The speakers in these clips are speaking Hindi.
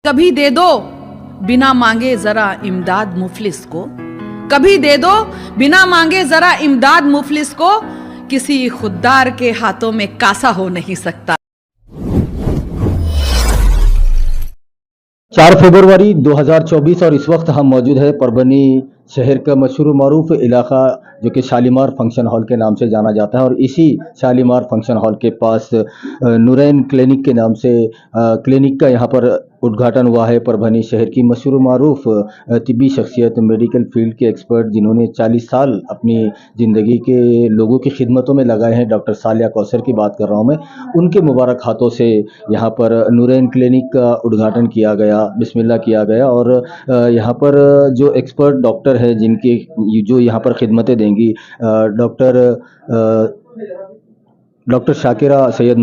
कभी दे दो बिना मांगे जरा इमदाद मुफलिस को, कभी दे दो बिना मांगे जरा इमदाद मुफलिस को, किसी खुददार के हाथों में कासा हो नहीं सकता। 4 फरवरी 2024 और इस वक्त हम मौजूद है परभनी शहर का मशहूर मरूफ इलाका जो कि शालीमार फंक्शन हॉल के नाम से जाना जाता है। और इसी शालीमार फंक्शन हॉल के पास नूरैन क्लिनिक के नाम से क्लिनिक का यहाँ पर उद्घाटन हुआ है। परभनी शहर की मशहूर मरूफ तिब्बी शख्सियत, मेडिकल फील्ड के एक्सपर्ट जिन्होंने 40 साल अपनी ज़िंदगी के लोगों की खिदमतों में लगाए हैं, डॉक्टर सालिया कौसर की बात कर रहा हूँ मैं। उनके मुबारक हाथों से यहाँ पर नूरैन क्लिनिक का उद्घाटन किया गया, बिस्मिल्लाह किया गया। और यहाँ पर जो एक्सपर्ट डॉक्टर है जिनकी जो यहाँ पर खिदमतें देंगी डॉक्टर शाकिरा सैयद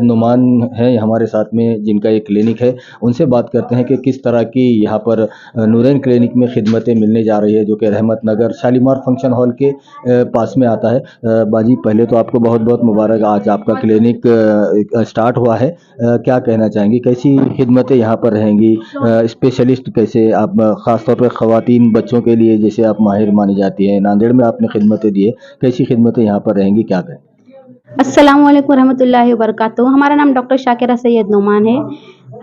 नुमान हैं हमारे साथ में, जिनका एक क्लिनिक है। उनसे बात करते हैं कि किस तरह की यहाँ पर नूरैन क्लिनिक में खिदमतें मिलने जा रही है, जो कि रहमत नगर शालीमार फंक्शन हॉल के पास में आता है। बाजी, पहले तो आपको बहुत बहुत मुबारक, आज आपका क्लिनिक स्टार्ट हुआ है। क्या कहना चाहेंगी, कैसी खिदमतें यहाँ पर रहेंगी? स्पेशलिस्ट कैसे आप, ख़ासतौर पर ख़वातीन बच्चों के लिए जैसे आप माहिर मानी जाती हैं, नांदेड़ में आपने खिदमतें दी है, कैसी खिदमतें यहाँ पर रहेंगी, क्या कहें? अस्सलाम वालेकुम रहमतुल्लाहि व बरकातुहू। हमारा नाम डॉक्टर शाकिरा सैयद नुमान है।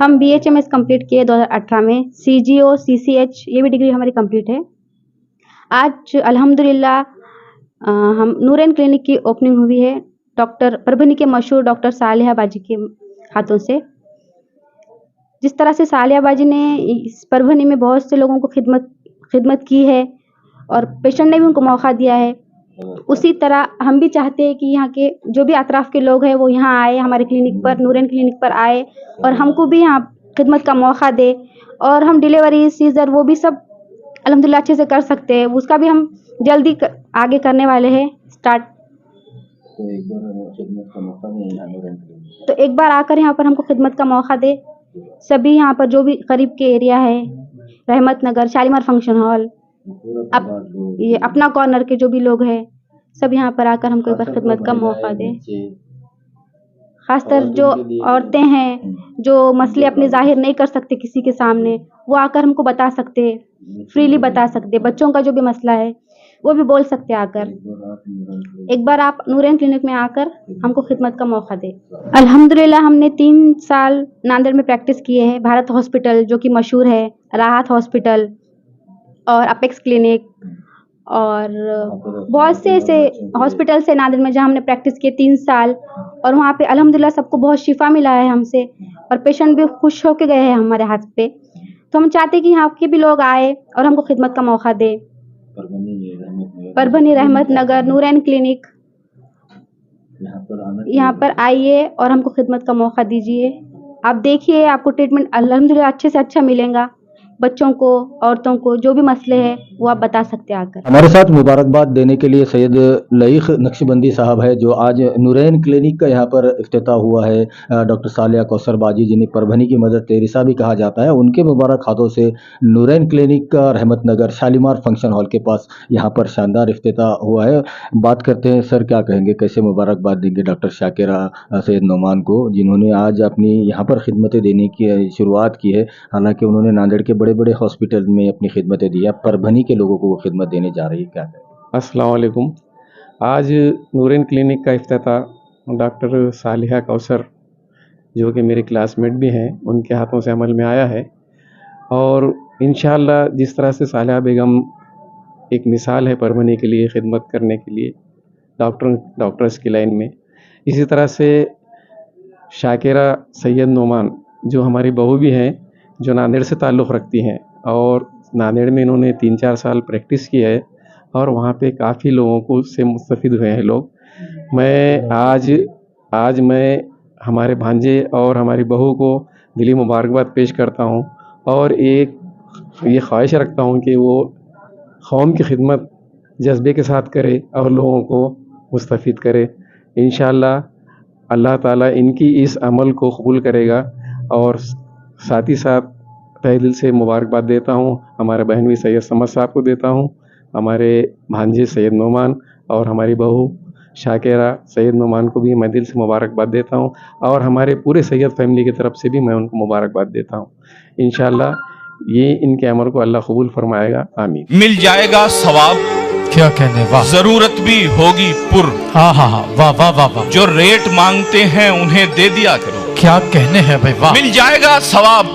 हम BHMS कंप्लीट किए 2018 में। CGO CCH ये भी डिग्री हमारी कंप्लीट है। आज अल्हम्दुलिल्लाह हम नूरैन क्लिनिक की ओपनिंग हुई है डॉक्टर परभनी के मशहूर डॉक्टर सालिहा बाजी के हाथों से। जिस तरह से सालिहा बाजी ने इस परभनी में बहुत से लोगों को खिदमत की है और पेशेंट ने भी उनको मौका दिया है, उसी तरह हम भी चाहते हैं कि यहाँ के जो भी अतराफ़ के लोग हैं वो यहाँ आए, हमारे क्लिनिक पर, नूरैन क्लिनिक पर आए और हमको भी यहाँ खिदमत का मौका दे। और हम डिलीवरी, सीज़र वो भी सब अल्हम्दुलिल्लाह अच्छे से कर सकते हैं। उसका भी हम जल्दी आगे करने वाले हैं स्टार्ट। तो एक बार आकर यहाँ पर हमको खिदमत का मौका दे। सभी यहाँ पर जो भी करीब के एरिया है, रहमत नगर, शालीमार फंक्शन हॉल, ये अपना कॉर्नर के जो भी लोग हैं, सब यहाँ पर आकर हमको एक बार खिदमत का मौका दें। खासकर जो औरतें हैं जो मसले अपने जाहिर नहीं कर सकते किसी के सामने, वो आकर हमको बता सकते, फ्रीली बता सकते। बच्चों का जो भी मसला है वो भी बोल सकते आकर। एक बार आप नूरैन क्लिनिक में आकर हमको खिदमत का मौका दें। अल्हम्दुलिल्लाह हमने 3 साल नांदेड़ में प्रैक्टिस किए हैं। भारत हॉस्पिटल जो कि मशहूर है, राहत हॉस्पिटल और अपेक्स क्लिनिक और बहुत से ऐसे हॉस्पिटल से नांदेड़ में जहाँ हमने प्रैक्टिस किए 3 साल, और वहाँ पे अल्हम्दुलिल्लाह सबको बहुत शिफा मिला है हमसे और पेशेंट भी खुश होके गए हैं हमारे हाथ पे। तो हम चाहते हैं कि यहाँ के भी लोग आए और हमको खिदमत का मौका दे। परभनी रहमत नगर नूरैन क्लिनिक, यहाँ पर आइए और हमको खिदमत का मौका दीजिए। आप देखिए, आपको ट्रीटमेंट अल्हम्दुलिल्लाह अच्छे से अच्छा मिलेगा। बच्चों को, औरतों को जो भी मसले हैं वो आप बता सकते हैं आकर। हमारे साथ मुबारकबाद देने के लिए सैयद लईख नक्शबंदी साहब है, जो आज नूरैन क्लिनिक का यहाँ पर इफ्तिताह हुआ है। डॉक्टर सालिया कौसर बाजी, जिन्हें परभनी की मदर तेरेसा भी कहा जाता है, उनके मुबारक हाथों से नूरैन क्लिनिक का रहमत नगर शालीमार फंक्शन हॉल के पास यहाँ पर शानदार इफ्तिताह हुआ है। बात करते हैं, सर क्या कहेंगे, कैसे मुबारकबाद देंगे डॉक्टर शाकिरा सैयद नुमान को, जिन्होंने आज अपनी यहाँ पर खिदमतें देने की शुरुआत की है। हालांकि उन्होंने नांदेड़ के बड़े बड़े हॉस्पिटल में अपनी खिदमतें दी है, परभनी के लोगों को वो खिदमत देने जा रही है, क्या है? अस्सलाम वालेकुम। आज नूरैन क्लिनिक का इफ्तिताह डॉक्टर सालिहा कौसर, जो कि मेरे क्लासमेट भी हैं, उनके हाथों से अमल में आया है। और इंशाअल्लाह जिस तरह से सालिहा बेगम एक मिसाल है परभनी के लिए खिदमत करने के लिए डॉक्टर्स की लाइन में, इसी तरह से शाकिरा सैयद नुमान जो हमारी बहू भी हैं, जो नांदेड़ से ताल्लुक़ रखती हैं और नांदेड़ में इन्होंने 3-4 साल प्रैक्टिस की है और वहाँ पे काफ़ी लोगों को से मुस्तफ़ीद हुए हैं लोग। मैं आज मैं हमारे भांजे और हमारी बहू को दिली मुबारकबाद पेश करता हूँ और एक ये ख्वाहिश रखता हूँ कि वो कौम की खिदमत जज्बे के साथ करे और लोगों को मुस्तफ़ीद करे। इंशाअल्लाह अल्लाह ताला इनकी इस अमल को कबूल करेगा। और साथ ही साथ तहे दिल से मुबारकबाद देता हूँ हमारे बहन भी सैयद समद साहब को देता हूँ, हमारे भांजे सैयद नुमान और हमारी बहू शाकिरा सैयद नुमान को भी मैं दिल से मुबारकबाद देता हूँ और हमारे पूरे सैयद फैमिली की तरफ से भी मैं उनको मुबारकबाद देता हूँ। इंशाअल्लाह ये इनके अमल को अल्लाह कबूल फरमाएगा, आमीन। मिल जाएगा सवाब, क्या कहने, वाह, जरूरत भी होगी पुर, हाँ हाँ हाँ, वाह वाह वाह वाह, जो रेट मांगते हैं उन्हें दे दिया करो। क्या कहने हैं भाई, वाह। मिल जाएगा सवाब,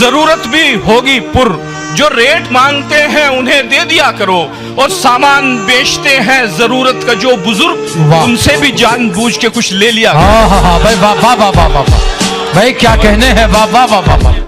जरूरत भी होगी पुर, जो रेट मांगते हैं उन्हें दे दिया करो। और सामान बेचते हैं जरूरत का जो बुजुर्ग, वाह। उनसे भी जानबूझ के कुछ ले लिया करो। हाँ हाँ हाँ भाई, वाह वाह वाह वाह वाह वाह। भाई क्या कहने हैं, वाह वाह वाह वाह वाह।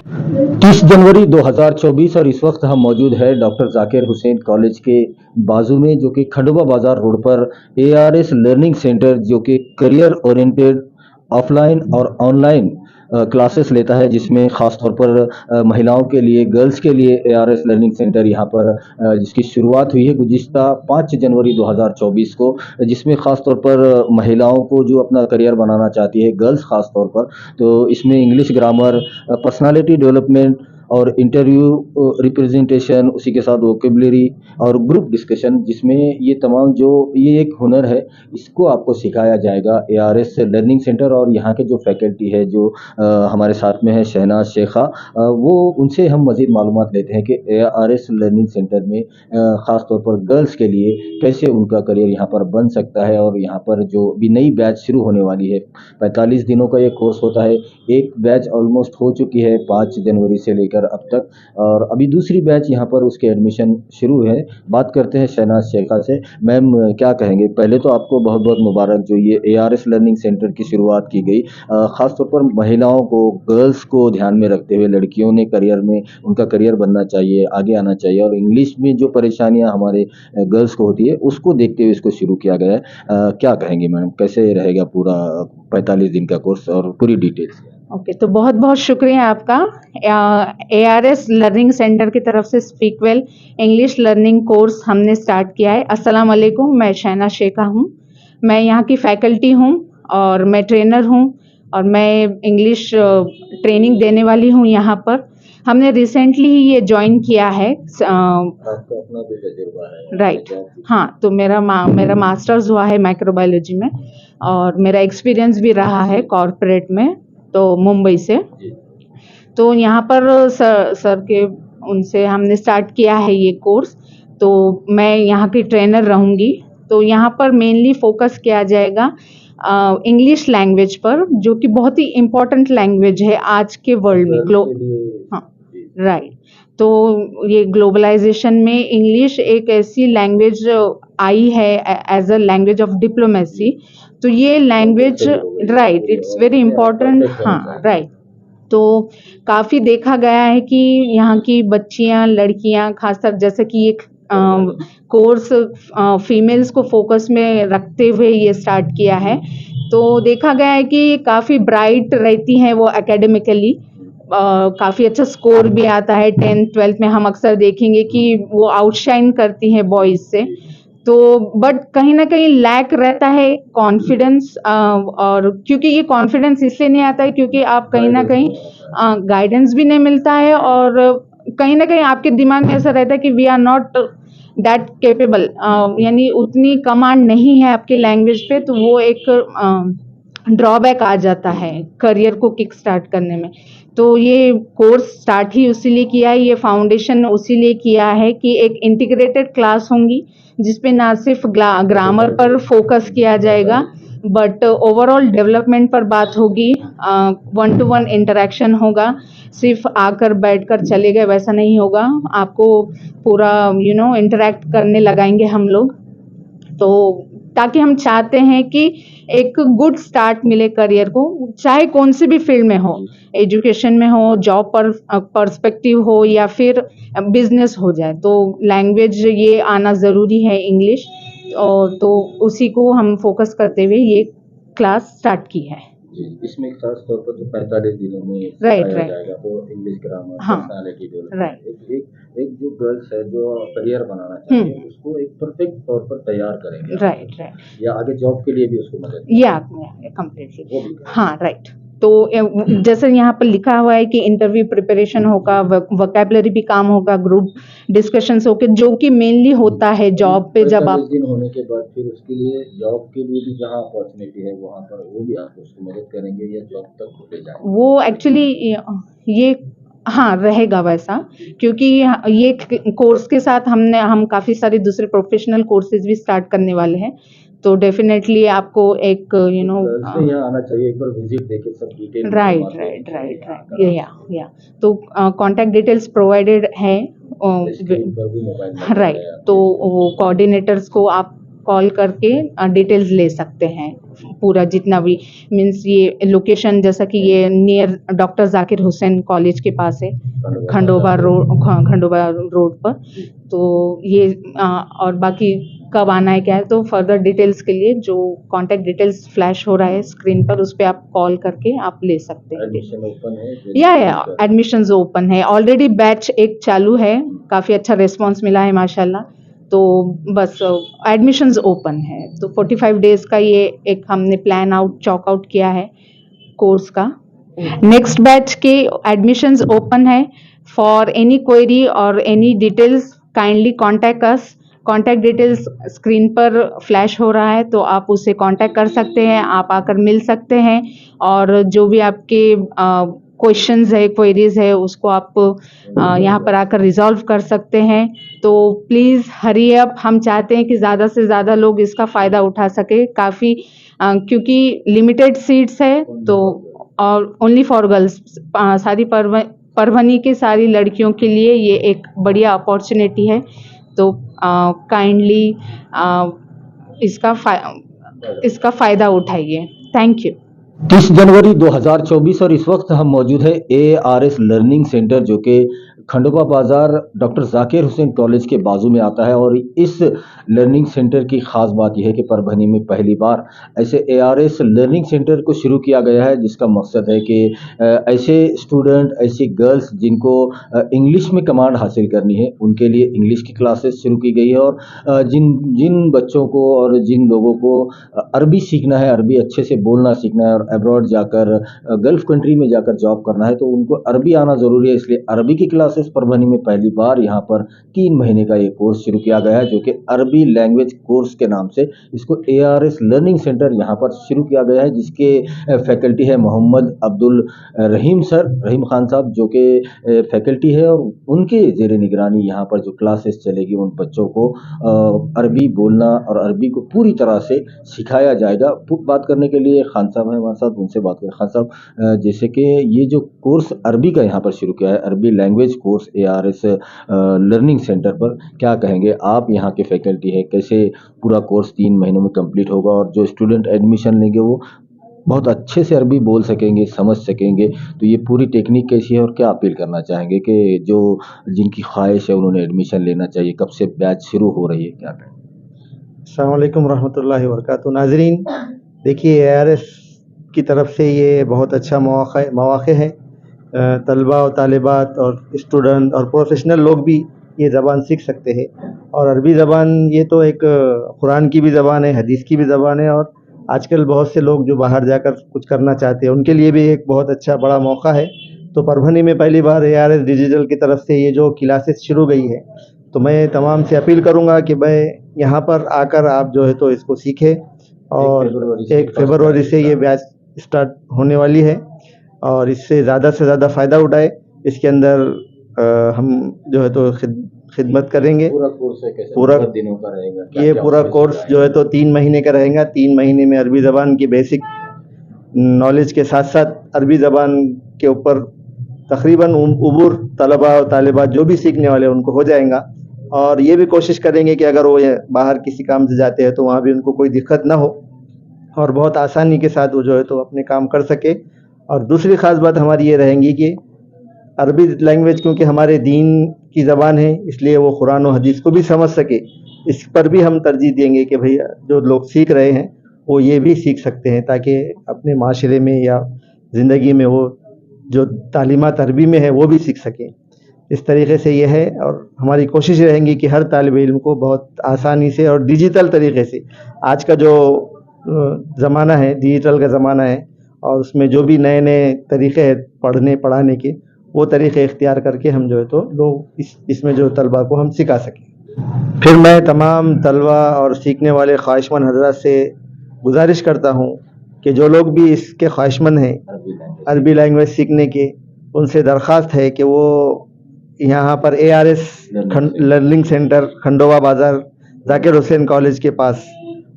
30 जनवरी 2024 और इस वक्त हम मौजूद है डॉक्टर जाकिर हुसैन कॉलेज के बाजू में, जो कि खंडवा बाजार रोड पर ARS लर्निंग सेंटर, जो कि करियर ओरिएंटेड ऑफलाइन और ऑनलाइन क्लासेस लेता है, जिसमें ख़ास तौर पर महिलाओं के लिए, गर्ल्स के लिए ARS लर्निंग सेंटर यहाँ पर जिसकी शुरुआत हुई है गुज़िश्ता 5 जनवरी 2024 को, जिसमें ख़ास तौर पर महिलाओं को जो अपना करियर बनाना चाहती है, गर्ल्स ख़ास तौर पर, तो इसमें इंग्लिश ग्रामर, पर्सनालिटी डेवलपमेंट और इंटरव्यू रिप्रेजेंटेशन, उसी के साथ वोकेबलरी और ग्रुप डिस्कशन, जिसमें ये तमाम जो ये एक हुनर है, इसको आपको सिखाया जाएगा ARS लर्निंग सेंटर। और यहाँ के जो फैकल्टी है, जो हमारे साथ में है शहनाज शेखा, वो उनसे हम मज़ीद मालूमात लेते हैं कि ARS लर्निंग सेंटर में ख़ास तौर पर गर्ल्स के लिए कैसे उनका करियर यहाँ पर बन सकता है। और यहाँ पर जो भी नई बैच शुरू होने वाली है, 45 दिनों का ये कोर्स होता है। एक बैच ऑलमोस्ट हो चुकी है 5 जनवरी से लेकर अब तक, और अभी दूसरी बैच यहाँ पर उसके एडमिशन शुरू है। बात करते हैं शहनाज शेखा से। मैम क्या कहेंगे? पहले तो आपको बहुत बहुत मुबारक, जो ये ARS लर्निंग सेंटर की शुरुआत की गई, ख़ासतौर पर महिलाओं को, गर्ल्स को ध्यान में रखते हुए, लड़कियों ने करियर में उनका करियर बनना चाहिए, आगे आना चाहिए, और इंग्लिश में जो परेशानियाँ हमारे गर्ल्स को होती है उसको देखते हुए इसको शुरू किया गया है। क्या कहेंगे मैडम, कैसे रहेगा पूरा 45 दिन का कोर्स और पूरी डिटेल्स? ओके, तो बहुत बहुत शुक्रिया आपका। ARS लर्निंग सेंटर की तरफ से स्पीकवेल इंग्लिश लर्निंग कोर्स हमने स्टार्ट किया है। अस्सलाम वालेकुम, मैं शहनाज शेखा हूँ। मैं यहाँ की फैकल्टी हूँ और मैं ट्रेनर हूँ और मैं इंग्लिश ट्रेनिंग देने वाली हूँ यहाँ पर। हमने रिसेंटली ही ये ज्वाइन किया है। आपका अपना भी तजुर्बा है? राइट, हाँ, तो मेरा मास्टर्स हुआ है माइक्रोबायोलॉजी में और मेरा एक्सपीरियंस भी रहा है कॉरपोरेट में, तो मुंबई से। तो यहाँ पर सर के उनसे हमने स्टार्ट किया है ये कोर्स, तो मैं यहाँ की ट्रेनर रहूँगी। तो यहाँ पर मेनली फोकस किया जाएगा इंग्लिश लैंग्वेज पर, जो कि बहुत ही इम्पोर्टेंट लैंग्वेज है आज के वर्ल्ड में। हाँ, राइट। तो ये ग्लोबलाइजेशन में इंग्लिश एक ऐसी लैंग्वेज आई है as a language of diplomacy. तो ये language, right, it's very important. हाँ, राइट। तो काफ़ी देखा गया है कि यहाँ की बच्चियाँ, लड़कियाँ, खासकर जैसे कि एक कोर्स फीमेल्स को फोकस में रखते हुए ये स्टार्ट किया है, तो देखा गया है कि काफ़ी ब्राइट रहती हैं वो एकेडमिकली, काफ़ी अच्छा स्कोर भी आता है 10th 12th में। हम अक्सर देखेंगे कि वो आउटशाइन करती हैं बॉयज़ से। तो बट कहीं ना कहीं लैक रहता है कॉन्फिडेंस, और क्योंकि ये कॉन्फिडेंस इसलिए नहीं आता है क्योंकि आप कहीं ना कहीं गाइडेंस भी नहीं मिलता है, और कहीं ना कहीं आपके दिमाग में ऐसा रहता है कि we are not that capable, यानी उतनी कमांड नहीं है आपके लैंग्वेज पे। तो वो एक ड्रॉबैक आ जाता है करियर को किक स्टार्ट करने में। तो ये कोर्स स्टार्ट ही उसीलिए किया है, ये फाउंडेशन उसीलिए किया है कि एक इंटीग्रेटेड क्लास होंगी जिसपे ना सिर्फ ग्रामर पर फोकस किया जाएगा, बट ओवरऑल डेवलपमेंट पर बात होगी। 1-to-1 इंटरेक्शन होगा, सिर्फ आकर बैठकर चले गए वैसा नहीं होगा, आपको पूरा इंटरेक्ट करने लगाएंगे हम लोग। तो ताकि हम चाहते हैं कि एक गुड स्टार्ट मिले करियर को, चाहे कौन से भी फील्ड में हो, एजुकेशन में हो, जॉब पर पर्सपेक्टिव हो, या फिर बिजनेस हो जाए, तो लैंग्वेज ये आना ज़रूरी है इंग्लिश। और तो उसी को हम फोकस करते हुए ये क्लास स्टार्ट की है। इसमें खास तौर पर जो 45 दिनों में राइट जाएगा, तो इंग्लिश ग्रामर, हाँ, पर्सनालिटी डेवलपमेंट, राइट, एक जो गर्ल्स है जो करियर बनाना चाहती है उसको एक परफेक्ट तौर पर तैयार करेंगे, राइट, या आगे जॉब के लिए भी उसको मदद, या कम्प्लीटली, हाँ, राइट। तो जैसे यहाँ पर लिखा हुआ है कि इंटरव्यू प्रिपरेशन होगा, वोकैबुलरी भी काम होगा, ग्रुप डिस्कशंस होके, जो कि मेनली होता है जॉब पे जब आप दिन होने के बाद फिर उसके लिए जॉब के लिए भी जहाँ अपॉर्चुनिटी है वहाँ पर वो भी आप उसको मदद करेंगे या जॉब तक ले जाएंगे? वो एक्चुअली ये हाँ रहेगा वैसा, क्योंकि ये कोर्स के साथ हम काफ़ी सारे दूसरे प्रोफेशनल कोर्सेज भी स्टार्ट करने वाले हैं, तो डेफिनेटली आपको एक यहाँ आना चाहिए, एक बार विजिट देके सब डिटेल राइट या तो कॉन्टैक्ट डिटेल्स प्रोवाइडेड है राइट, तो वो कोऑर्डिनेटर्स को आप कॉल करके डिटेल्स ले सकते हैं पूरा, जितना भी मीन्स ये लोकेशन जैसा कि ये near doctor Zakir Hussain college के पास है, खंडोबा रोड पर। तो ये और बाकी कब आना है क्या है, तो फर्दर डिटेल्स के लिए जो कॉन्टैक्ट डिटेल्स फ्लैश हो रहा है स्क्रीन पर, उस पर आप कॉल करके आप ले सकते हैं। एडमिशन ओपन है? या एडमिशन्स ओपन है, ऑलरेडी बैच एक चालू है, काफ़ी अच्छा रिस्पॉन्स मिला है माशाल्लाह, तो बस एडमिशन्स ओपन है। तो 45 डेज का ये एक हमने प्लान चॉक आउट किया है कोर्स का। नेक्स्ट बैच के एडमिशन्स ओपन है, फॉर एनी क्वेरी और any details kindly contact us. Contact details screen पर फ्लैश हो रहा है, तो आप उससे कॉन्टैक्ट कर सकते हैं, आप आकर मिल सकते हैं, और जो भी आपके क्वेश्चंस है, क्वेरीज है, उसको आप यहाँ पर आकर रिजॉल्व कर सकते हैं। तो प्लीज़ हरी अप, हम चाहते हैं कि ज़्यादा से ज़्यादा लोग इसका फ़ायदा उठा सके, काफ़ी क्योंकि लिमिटेड सीट्स है, तो और ओनली फॉर गर्ल्स, सारी परभनी की सारी लड़कियों के लिए ये एक बढ़िया अपॉर्चुनिटी है। तो काइंडली इसका फ़ायदा उठाइए। Thank you. 30 जनवरी 2024 और इस वक्त हम मौजूद है ARS लर्निंग सेंटर, जो कि खंडोबा बाजार डॉक्टर जाकिर हुसैन कॉलेज के बाजू में आता है। और इस लर्निंग सेंटर की ख़ास बात यह है कि परभनी में पहली बार ऐसे ARS लर्निंग सेंटर को शुरू किया गया है, जिसका मकसद है कि ऐसे स्टूडेंट, ऐसी गर्ल्स जिनको इंग्लिश में कमांड हासिल करनी है, उनके लिए इंग्लिश की क्लासेस शुरू की गई है। और जिन बच्चों को और जिन लोगों को अरबी सीखना है, अरबी अच्छे से बोलना सीखना है और अब्रॉड जाकर गल्फ़ कंट्री में जाकर जॉब करना है, तो उनको अरबी आना ज़रूरी है। इसलिए अरबी की क्लासेस परभनी में पहली बार यहाँ पर 3 महीने का ये कोर्स शुरू किया गया है, जो कि अरबी लैंग्वेज कोर्स के नाम से इसको ARS लर्निंग सेंटर यहाँ पर शुरू किया गया है, जिसके फैकल्टी है मोहम्मद अब्दुल रहीम खान साहब, जो कि फैकल्टी है। और उनके ज़ेर निगरानी यहाँ पर जो क्लासेस चलेगी, उन बच्चों को अरबी बोलना और अरबी को पूरी तरह से सिखाया जाएगा। बात करने के लिए खान साहब हैं हमारे साथ, उनसे बात करें। खान साहब, जैसे कि ये जो कोर्स अरबी का यहाँ पर शुरू किया है, अरबी language course ARS learning centre पर, क्या कहेंगे आप? यहाँ के फैकल्टी है, कैसे पूरा कोर्स 3 महीनों में कंप्लीट होगा और जो स्टूडेंट एडमिशन लेंगे वो बहुत अच्छे से अरबी बोल सकेंगे, समझ सकेंगे, तो ये पूरी टेक्निक कैसी है और क्या अपील करना चाहेंगे कि जो जिनकी ख्वाहिश है उन्होंने एडमिशन लेना चाहिए, कब से बैच शुरू हो रही है, क्या कहें? अस्सलाम वालेकुम रहमतुल्लाहि व बरकातुहू। नाज़रीन, देखिए ARS की तरफ से ये बहुत अच्छा मौक़े है, तलबा और तालिबात और स्टूडेंट और प्रोफेशनल लोग भी ये ज़बान सीख सकते हैं। और अरबी ज़बान ये तो एक कुरान की भी ज़बान है, हदीस की भी ज़बान है, और आजकल बहुत से लोग जो बाहर जाकर कुछ करना चाहते हैं उनके लिए भी एक बहुत अच्छा बड़ा मौका है। तो परभनी में पहली बार ARS डिजिटल की तरफ से ये जो क्लासेस शुरू गई है, तो मैं तमाम से अपील करूँगा कि भाई यहाँ पर आकर आप जो है तो इसको सीखें। और 1 फरवरी से ये बैच स्टार्ट होने वाली है, और इससे ज़्यादा से ज़्यादा फ़ायदा उठाए। इसके अंदर हम जो है तो खिदमत करेंगे। पूरा कोर्स है कैसे? पूरा दिनों का रहेगा? ये पूरा कोर्स जो है तो 3 महीने का रहेगा। 3 महीने में अरबी ज़बान की बेसिक नॉलेज के साथ साथ अरबी ज़बान के ऊपर तकरीबन उबूर तलबा और तालिबात जो भी सीखने वाले उनको हो जाएगा। और ये भी कोशिश करेंगे कि अगर वो बाहर किसी काम से जाते हैं तो वहाँ भी उनको कोई दिक्कत ना हो, और बहुत आसानी के साथ वो जो है तो अपने काम कर सके। और दूसरी ख़ास बात हमारी ये रहेंगी कि अरबी लैंग्वेज क्योंकि हमारे दीन की ज़बान है, इसलिए वो कुरान और हदीस को भी समझ सके, इस पर भी हम तरजीह देंगे कि भैया जो लोग सीख रहे हैं वो ये भी सीख सकते हैं, ताकि अपने माशरे में या ज़िंदगी में वो जो तालीमात अरबी में है वो भी सीख सकें। इस तरीके से ये है, और हमारी कोशिश रहेंगी कि हर तालिब इल्म को बहुत आसानी से और डिजिटल तरीके से, आज का जो ज़माना है डिजिटल का ज़माना है, और उसमें जो भी नए नए तरीक़े हैं पढ़ने पढ़ाने के, वो तरीक़े इख्तियार करके हम जो है तो लोग इसमें जो तलबा को हम सिखा सकें। फिर मैं तमाम तलबा और सीखने वाले ख्वाहिशमंद हज़रात से गुजारिश करता हूँ कि जो लोग भी इसके ख्वाहिशमंद हैं अरबी लैंग्वेज सीखने के, उनसे दरख्वास्त है कि वो यहाँ पर ARS लर्निंग सेंटर खंडोवा बाज़ार जाकिर हुसैन कॉलेज के पास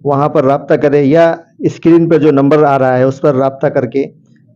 वहाँ पर रब्ता करें, या स्क्रीन पे जो नंबर आ रहा है उस पर रब्ता करके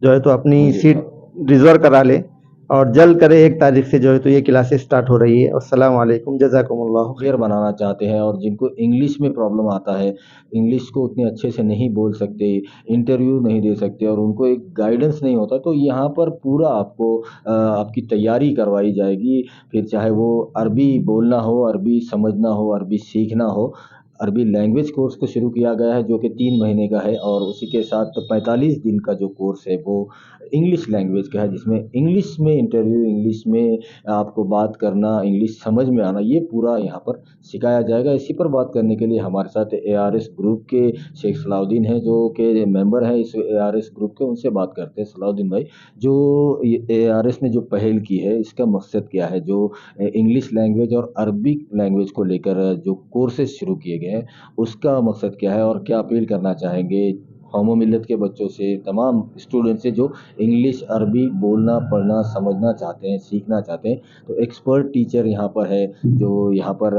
जो है तो अपनी सीट रिज़र्व करा ले, और जल्द करें 1 तारीख से जो है तो ये क्लासेस स्टार्ट हो रही है। अस्सलाम वालेकुम, जज़ाकुमुल्लाह खैर। क्लियर बनाना चाहते हैं और जिनको इंग्लिश में प्रॉब्लम आता है, इंग्लिश को उतने अच्छे से नहीं बोल सकते, इंटरव्यू नहीं दे सकते और उनको एक गाइडेंस नहीं होता, तो यहाँ पर पूरा आपको आपकी तैयारी करवाई जाएगी। फिर चाहे वो अरबी बोलना हो, अरबी समझना हो, अरबी सीखना हो। अरबी लैंग्वेज कोर्स को शुरू किया गया है जो कि 3 महीने का है, और उसी के साथ 45 दिन का जो कोर्स है वो इंग्लिश लैंग्वेज का है, जिसमें इंग्लिश में इंटरव्यू, इंग्लिश में आपको बात करना, इंग्लिश समझ में आना, ये पूरा यहाँ पर सिखाया जाएगा। इसी पर बात करने के लिए हमारे साथ ARS ग्रुप के शेख सलाउद्दीन हैं, जो कि मेंबर हैं इस ARS ग्रुप के। उनसे बात करते हैं। सलाउद्दीन भाई, जो ये ARS ने जो पहल की है, इसका मकसद क्या है? जो इंग्लिश लैंग्वेज और अरबिक लैंग्वेज को लेकर जो कोर्सेज शुरू किए गए हैं, उसका मकसद क्या है और क्या अपील करना चाहेंगे कौमों मिल्लत के बच्चों से, तमाम स्टूडेंट से जो इंग्लिश अरबी बोलना, पढ़ना, समझना चाहते हैं, सीखना चाहते हैं? तो एक्सपर्ट टीचर यहाँ पर है, जो यहाँ पर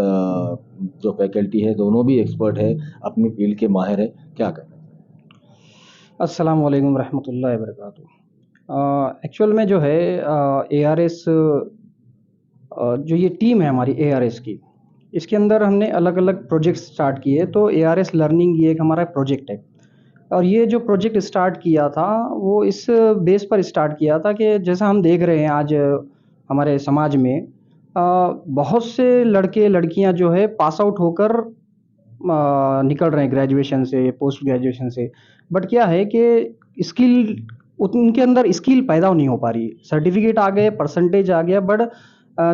जो फैकल्टी है दोनों भी एक्सपर्ट है, अपनी फील्ड के माहिर है। क्या कहना है? अस्सलाम वालेकुम रहमतुल्लाहि व बरकातुहू। एक्चुअल में जो है ARS जो ये टीम है हमारी ARS की, इसके अंदर हमने अलग अलग प्रोजेक्ट स्टार्ट किए। तो ARS लर्निंग ये एक हमारा प्रोजेक्ट है, और ये जो प्रोजेक्ट स्टार्ट किया था वो इस बेस पर स्टार्ट किया था कि जैसा हम देख रहे हैं आज हमारे समाज में बहुत से लड़के लड़कियां जो है पास आउट होकर निकल रहे हैं ग्रेजुएशन से, पोस्ट ग्रेजुएशन से, बट क्या है कि स्किल उनके अंदर स्किल पैदा नहीं हो पा रही। सर्टिफिकेट आ गए, परसेंटेज आ गया, बट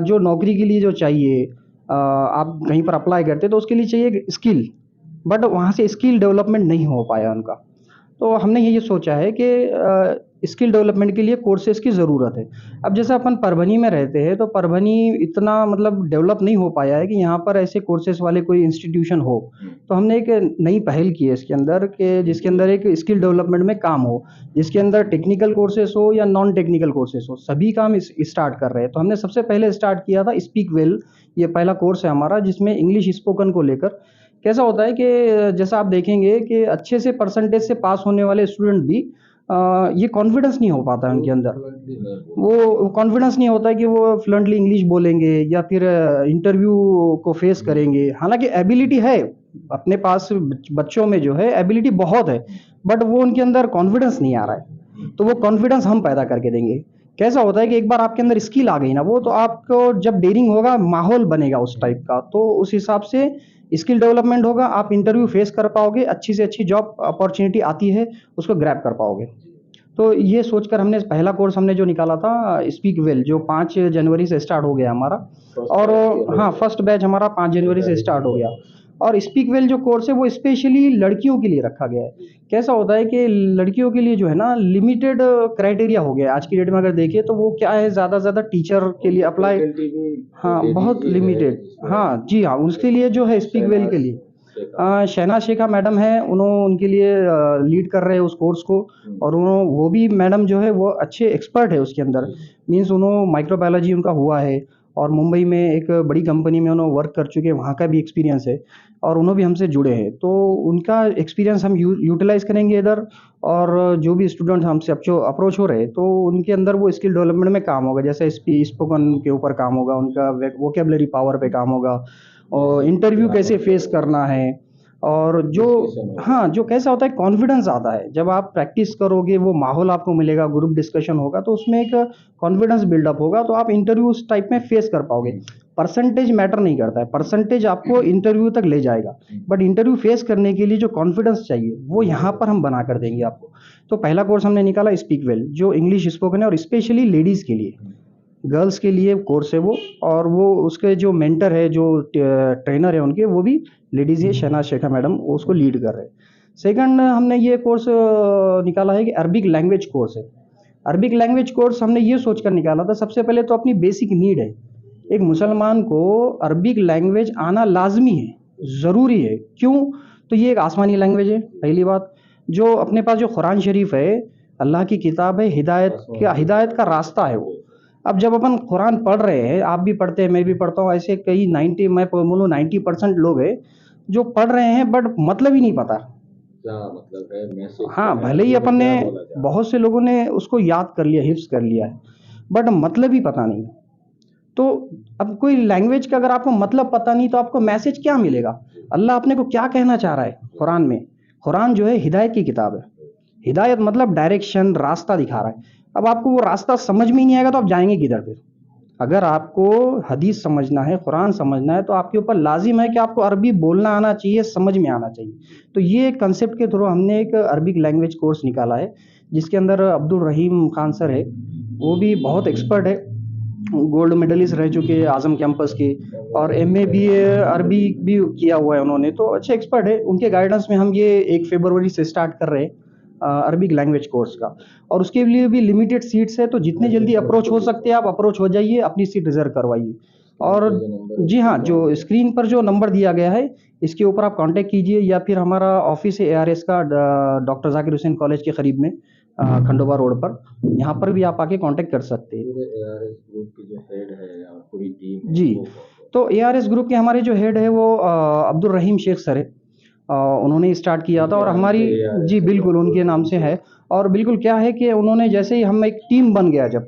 जो नौकरी के लिए जो चाहिए, आप कहीं पर अप्लाई करते तो उसके लिए चाहिए स्किल, बट वहाँ से स्किल डेवलपमेंट नहीं हो पाया उनका। तो हमने ये सोचा है कि स्किल डेवलपमेंट के लिए कोर्सेज की ज़रूरत है। अब जैसे अपन परभनी में रहते हैं, तो परभनी इतना मतलब डेवलप नहीं हो पाया है कि यहाँ पर ऐसे कोर्सेज वाले कोई इंस्टीट्यूशन हो। तो हमने एक नई पहल की है इसके अंदर, कि जिसके अंदर एक स्किल डेवलपमेंट में काम हो, जिसके अंदर टेक्निकल कोर्सेज हो या नॉन टेक्निकल कोर्सेज हो, सभी काम स्टार्ट कर रहे हैं। तो हमने सबसे पहले स्टार्ट किया था स्पीक वेल, ये पहला कोर्स है हमारा, जिसमें इंग्लिश स्पोकन को लेकर कैसा होता है कि जैसा आप देखेंगे कि अच्छे से परसेंटेज से पास होने वाले स्टूडेंट भी ये कॉन्फिडेंस नहीं हो पाता है उनके अंदर। वो कॉन्फिडेंस नहीं होता है कि वो फ्लुएंटली इंग्लिश बोलेंगे या फिर इंटरव्यू को फेस करेंगे। हालांकि एबिलिटी है अपने पास, बच्चों में जो है एबिलिटी बहुत है, बट वो उनके अंदर कॉन्फिडेंस नहीं आ रहा है। तो वो कॉन्फिडेंस हम पैदा करके देंगे। कैसा होता है कि एक बार आपके अंदर स्किल आ गई ना, वो तो आपको जब डेयरिंग होगा, माहौल बनेगा उस टाइप का, तो उस हिसाब से स्किल डेवलपमेंट होगा, आप इंटरव्यू फेस कर पाओगे, अच्छी से अच्छी जॉब अपॉर्चुनिटी आती है उसको ग्रैब कर पाओगे। तो ये सोचकर हमने पहला कोर्स हमने जो निकाला था स्पीक वेल, जो 5 जनवरी से स्टार्ट हो गया हमारा, और हाँ फर्स्ट बैच हमारा 5 जनवरी से स्टार्ट हो गया। और स्पीक वेल जो कोर्स है वो स्पेशली लड़कियों के लिए रखा गया है। कैसा होता है कि लड़कियों के लिए जो है ना लिमिटेड क्राइटेरिया हो गया आज की डेट में, अगर देखिए तो वो क्या है, ज़्यादा से ज़्यादा टीचर के लिए अप्लाई, हाँ बहुत लिमिटेड, हाँ जी हाँ, उसके लिए जो है स्पीक वेल के लिए शहनाज शेखा मैडम है, उनके लिए लीड कर रहे हैं उस कोर्स को। और वो भी मैडम जो है वो अच्छे एक्सपर्ट है उसके अंदर, मीन्स उन्होंने माइक्रोबायोलॉजी उनका हुआ है, और मुंबई में एक बड़ी कंपनी में उन्होंने वर्क कर चुके हैं, वहाँ का भी एक्सपीरियंस है, और उन्होंने भी हमसे जुड़े हैं। तो उनका एक्सपीरियंस हम यूटिलाइज़ करेंगे इधर, और जो भी स्टूडेंट हमसे अप्रोच हो रहे हैं तो उनके अंदर वो स्किल डेवलपमेंट में काम होगा। जैसे स्पोकन के ऊपर काम होगा, उनका वोकेबलरी पावर पे काम होगा, और इंटरव्यू कैसे फेस करना है, और जो हाँ जो कैसा होता है कॉन्फिडेंस आता है जब आप प्रैक्टिस करोगे, वो माहौल आपको मिलेगा, ग्रुप डिस्कशन होगा, तो उसमें एक कॉन्फिडेंस बिल्डअप होगा, तो आप इंटरव्यू उस टाइप में फेस कर पाओगे। परसेंटेज मैटर नहीं करता है, परसेंटेज आपको इंटरव्यू तक ले जाएगा, बट इंटरव्यू फेस करने के लिए जो कॉन्फिडेंस चाहिए वो यहाँ पर हम बना कर देंगे आपको। तो पहला कोर्स हमने निकाला स्पीक वेल, जो इंग्लिश स्पोकन है, और स्पेशली लेडीज़ के लिए, गर्ल्स के लिए कोर्स है वो, और वो उसके जो मेंटर है, जो ट्रेनर है उनके, वो भी लेडीज़ ही शहनाज शेखा मैडम उसको लीड कर रहे हैं। सेकंड हमने ये कोर्स निकाला है कि अरबिक लैंग्वेज कोर्स है। अरबिक लैंग्वेज कोर्स हमने ये सोचकर निकाला था, सबसे पहले तो अपनी बेसिक नीड है, एक मुसलमान को अरबिक लैंग्वेज आना लाजमी है, ज़रूरी है। क्यों? तो ये एक आसमानी लैंग्वेज है, पहली बात। जो अपने पास जो कुरान शरीफ है, अल्लाह की किताब है, हिदायत का रास्ता है वो। अब जब अपन कुरान पढ़ रहे हैं, आप भी पढ़ते हैं, मैं भी पढ़ता हूँ, ऐसे कई 90% लोग हैं जो पढ़ रहे हैं बट मतलब ही नहीं पता क्या मतलब है मैसेज। हाँ, भले ही अपन ने बहुत से लोगों ने उसको याद कर लिया, हिफ्स कर लिया है, बट मतलब ही पता नहीं। तो अब कोई लैंग्वेज का अगर आपको मतलब पता नहीं तो आपको मैसेज क्या मिलेगा? अल्लाह अपने को क्या कहना चाह रहा है कुरान में? कुरान जो है हिदायत की किताब है। हिदायत मतलब डायरेक्शन, रास्ता दिखा रहा है। अब आपको वो रास्ता समझ में ही नहीं आएगा तो आप जाएंगे किधर फिर? अगर आपको हदीस समझना है, कुरान समझना है, तो आपके ऊपर लाजिम है कि आपको अरबी बोलना आना चाहिए, समझ में आना चाहिए। तो ये कंसेप्ट के थ्रू हमने एक अरबिक लैंग्वेज कोर्स निकाला है, जिसके अंदर अब्दुल रहीम खान सर है, वो भी बहुत एक्सपर्ट है, गोल्ड मेडलिस्ट रह चुके हैं आज़म कैंपस के, और MA BA अरबी भी किया हुआ है उन्होंने, तो अच्छे एक्सपर्ट है। उनके गाइडेंस में हम ये 1 फरवरी से स्टार्ट कर रहे हैं अरबिक लैंग्वेज कोर्स का, और उसके लिए भी लिमिटेड सीट्स है, तो जितने जल्दी अप्रोच हो सकते हैं आप अप्रोच हो जाइए, अपनी सीट रिजर्व करवाइए। और जी हाँ, जो स्क्रीन पर जो नंबर दिया गया है इसके ऊपर आप कांटेक्ट कीजिए, या फिर हमारा ऑफिस है ARS का डॉक्टर जाकिर हुसैन कॉलेज के करीब में, खंडोबा रोड पर, यहाँ पर भी आप आके कांटेक्ट कर सकते हैं। ARS ग्रुप की जो हेड है या पूरी टीम जी, तो ARS ग्रुप के हमारे जो हेड है वो अब्दुल रहीम शेख सर है, उन्होंने स्टार्ट किया था, और हमारी जी बिल्कुल उनके नाम से है। और बिल्कुल क्या है कि उन्होंने जैसे ही हम एक टीम बन गया जब,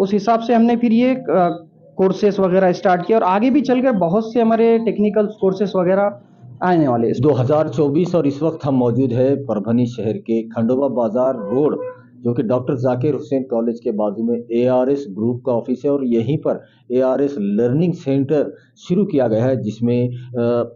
उस हिसाब से हमने फिर ये कोर्सेस वगैरह स्टार्ट किया, और आगे भी चलकर बहुत से हमारे टेक्निकल कोर्सेस वगैरह आने वाले। 2024 और इस वक्त हम मौजूद है परभनी शहर के खंडोबा बाजार रोड, जो कि डॉक्टर जाकिर हुसैन कॉलेज के बाजू में ARS ग्रुप का ऑफिस है, और यहीं पर ARS लर्निंग सेंटर शुरू किया गया है, जिसमें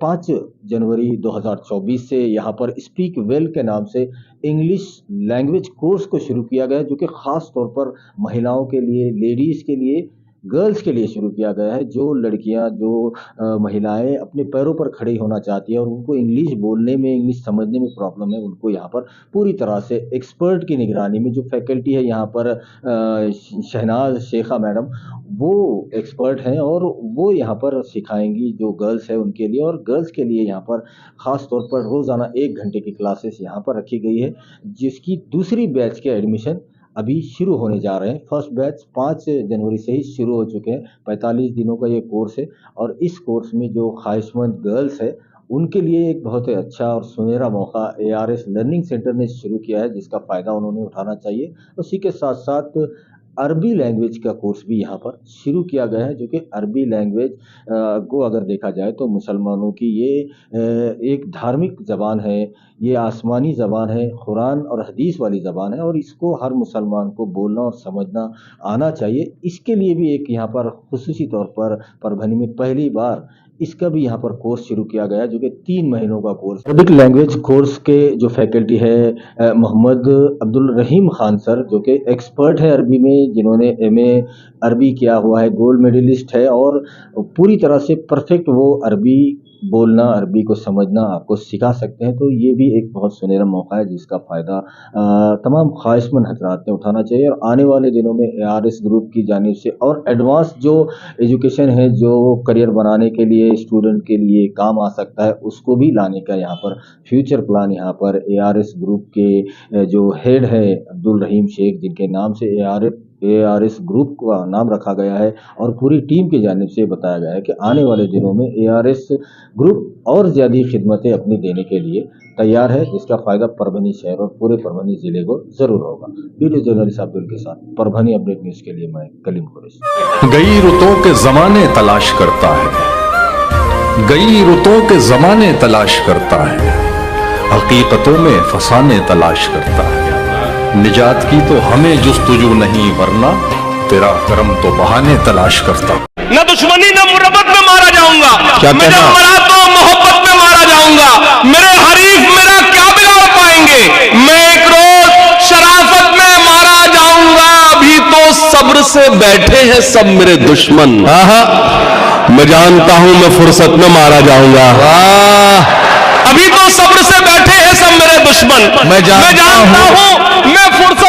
5 जनवरी 2024 से यहाँ पर स्पीक वेल के नाम से इंग्लिश लैंग्वेज कोर्स को शुरू किया गया है, जो कि ख़ास तौर पर महिलाओं के लिए, लेडीज़ के लिए, गर्ल्स के लिए शुरू किया गया है। जो लड़कियां, जो महिलाएं अपने पैरों पर खड़ी होना चाहती है और उनको इंग्लिश बोलने में, इंग्लिश समझने में प्रॉब्लम है, उनको यहाँ पर पूरी तरह से एक्सपर्ट की निगरानी में जो फैकल्टी है यहाँ पर शहनाज शेखा मैडम, वो एक्सपर्ट हैं, और वो यहाँ पर सिखाएंगी जो गर्ल्स है उनके लिए। और गर्ल्स के लिए यहाँ पर ख़ास तौर पर रोज़ाना 1 घंटे की क्लासेस यहाँ पर रखी गई है, जिसकी दूसरी बैच के एडमिशन अभी शुरू होने जा रहे हैं। फर्स्ट बैच 5 जनवरी से ही शुरू हो चुके हैं। 45 दिनों का ये कोर्स है, और इस कोर्स में जो ख्वाहिशमंद गर्ल्स है उनके लिए एक बहुत ही अच्छा और सुनहरा मौका ARS लर्निंग सेंटर ने शुरू किया है, जिसका फ़ायदा उन्होंने उठाना चाहिए। उसी के साथ साथ अरबी लैंग्वेज का कोर्स भी यहाँ पर शुरू किया गया है, जो कि अरबी लैंग्वेज को अगर देखा जाए तो मुसलमानों की ये एक धार्मिक ज़बान है, ये आसमानी ज़बान है, कुरान और हदीस वाली ज़बान है, और इसको हर मुसलमान को बोलना और समझना आना चाहिए। इसके लिए भी एक यहाँ पर खुसूसी तौर पर परभनी में पहली बार इसका भी यहाँ पर कोर्स शुरू किया गया, जो कि 3 महीनों का कोर्स। अरबिक लैंग्वेज कोर्स के जो फैकल्टी है मोहम्मद अब्दुल रहीम खान सर, जो कि एक्सपर्ट है अरबी में, जिन्होंने MA अरबी किया हुआ है, गोल्ड मेडलिस्ट है, और पूरी तरह से परफेक्ट वो अरबी बोलना, अरबी को समझना आपको सिखा सकते हैं। तो ये भी एक बहुत सुनहरा मौका है, जिसका फ़ायदा तमाम ख्वाहिशमंद हज़रात ने उठाना चाहिए, और आने वाले दिनों में ARS ग्रुप की जानिब से और एडवांस जो एजुकेशन है, जो करियर बनाने के लिए, स्टूडेंट के लिए काम आ सकता है, उसको भी लाने का यहाँ पर फ्यूचर प्लान यहाँ पर ARS ग्रुप के जो हेड है अब्दुल रहीम शेख, जिनके नाम से ARS ग्रुप का नाम रखा गया है, और पूरी टीम की जानिब से बताया गया है कि आने वाले दिनों में ARS ग्रुप और ज़्यादा खिदमतें अपनी देने के लिए तैयार है, जिसका फ़ायदा परभनी शहर और पूरे परभनी ज़िले को ज़रूर होगा। वीडियो जर्नलिस्ट अब्दुल के साथ परभनी अपडेट न्यूज़ के लिए मैं कलीम कुरैशी। गई रुतों के ज़माने तलाश करता है, गई रुतों के ज़माने तलाश करता है, हकीकतों में फसाने तलाश करता है। निजात की तो हमें जुस्तुजू नहीं, वरना तेरा करम तो बहाने तलाश करता। न दुश्मनी न मुरब्बत में मारा जाऊंगा, क्या मैं जब मरा तो मोहब्बत में मारा जाऊंगा। मेरे हरीफ मेरा क्या बिगाड़ पाएंगे, मैं एक रोज शराफत में मारा जाऊंगा। अभी तो सब्र से बैठे हैं सब मेरे दुश्मन, मैं जानता हूं मैं फुर्सत में मारा जाऊंगा। अभी तो सब्र से बैठे हैं सब मेरे दुश्मन। मैं जानता जानता हूं, मैं फुर्सत